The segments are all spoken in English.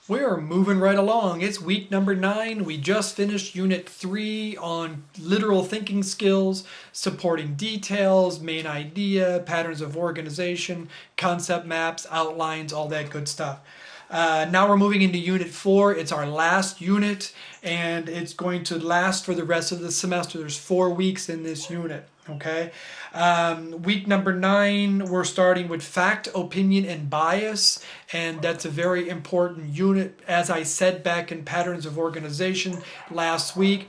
We are moving right along. It's week number 9. We just finished unit 3 on literal thinking skills, supporting details, main idea, patterns of organization, concept maps, outlines, all that good stuff. Now we're moving into unit 4. It's our last unit and it's going to last for the rest of the semester. There's 4 weeks in this unit. Okay. Week number 9, we're starting with fact, opinion, and bias, and that's a very important unit. As I said back in patterns of organization last week,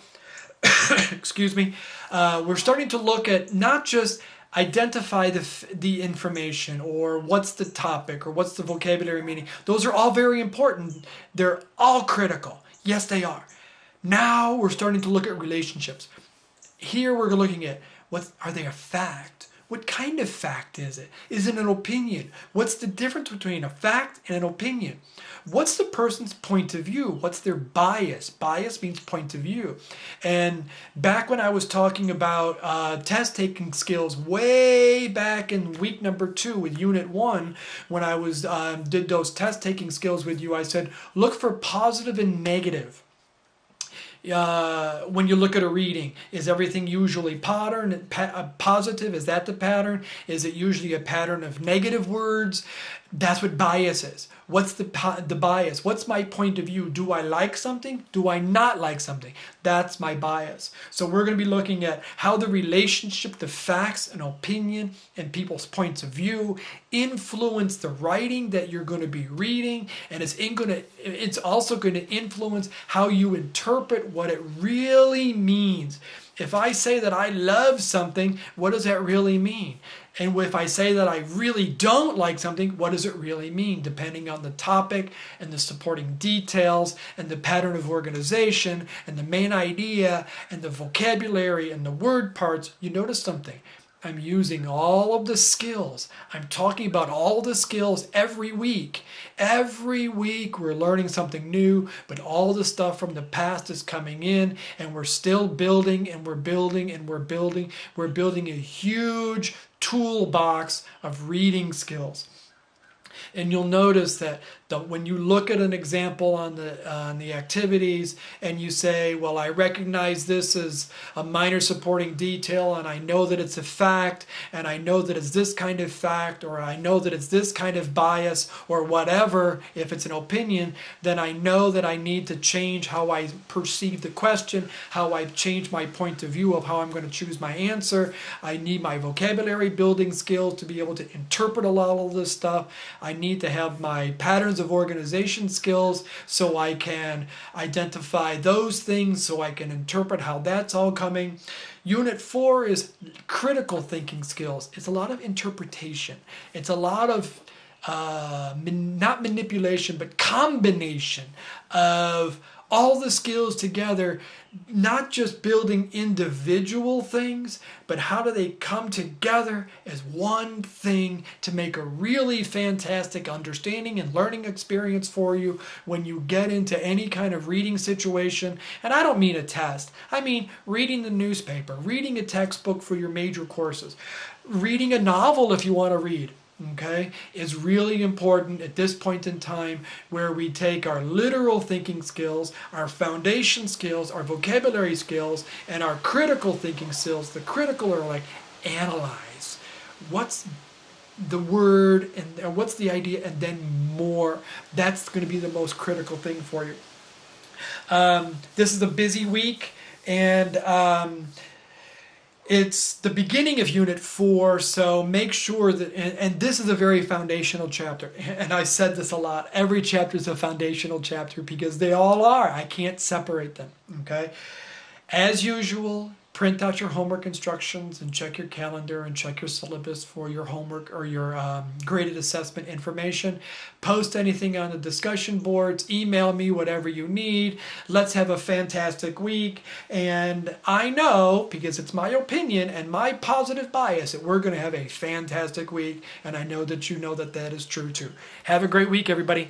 excuse me, we're starting to look at not just identify the information or what's the topic or what's the vocabulary meaning. Those are all very important. They're all critical. Yes, they are. Now we're starting to look at relationships. Here we're looking at are they a fact? What kind of fact is it? Is it an opinion? What's the difference between a fact and an opinion? What's the person's point of view? What's their bias? Bias means point of view. And back when I was talking about test taking skills way back in week number 2 with unit 1, when I was did those test taking skills with you, I said look for positive and negative. When you look at a reading, is everything usually positive? Is that the pattern? Is it usually a pattern of negative words? That's what bias is. What's the bias? What's my point of view? Do I like something? Do I not like something? That's my bias. So we're going to be looking at how the relationship, the facts and opinion and people's points of view influence the writing that you're going to be reading, and it's also going to influence how you interpret what it really means. If I say that I love something, what does that really mean? And if I say that I really don't like something, what does it really mean? Depending on the topic and the supporting details and the pattern of organization and the main idea and the vocabulary and the word parts, you notice something. I'm using all of the skills. I'm talking about all the skills every week. Every week we're learning something new, but all the stuff from the past is coming in, and we're still building and we're building and we're building. We're building a huge toolbox of reading skills. And you'll notice that when you look at an example on the activities and you say, well, I recognize this as a minor supporting detail and I know that it's a fact and I know that it's this kind of fact, or I know that it's this kind of bias or whatever, if it's an opinion, then I know that I need to change how I perceive the question, how I change my point of view of how I'm going to choose my answer. I need my vocabulary building skills to be able to interpret a lot of this stuff. I need to have my patterns of organization skills so I can identify those things, so I can interpret how that's all coming. Unit 4 is critical thinking skills. It's a lot of interpretation. It's a lot of not manipulation, but combination of all the skills together, not just building individual things, but how do they come together as one thing to make a really fantastic understanding and learning experience for you when you get into any kind of reading situation. And I don't mean a test. I mean reading the newspaper, reading a textbook for your major courses, reading a novel if you want to read. Okay, is really important at this point in time, where we take our literal thinking skills, our foundation skills, our vocabulary skills, and our critical thinking skills. The critical are like analyze. What's the word and what's the idea, and then more. That's going to be the most critical thing for you. This is a busy week, and it's the beginning of Unit 4, so make sure that, and this is a very foundational chapter, and I said this a lot, every chapter is a foundational chapter because they all are. I can't separate them, okay? As usual, print out your homework instructions and check your calendar and check your syllabus for your homework or your graded assessment information. Post anything on the discussion boards. Email me whatever you need. Let's have a fantastic week. And I know, because it's my opinion and my positive bias, that we're going to have a fantastic week. And I know that you know that that is true too. Have a great week, everybody.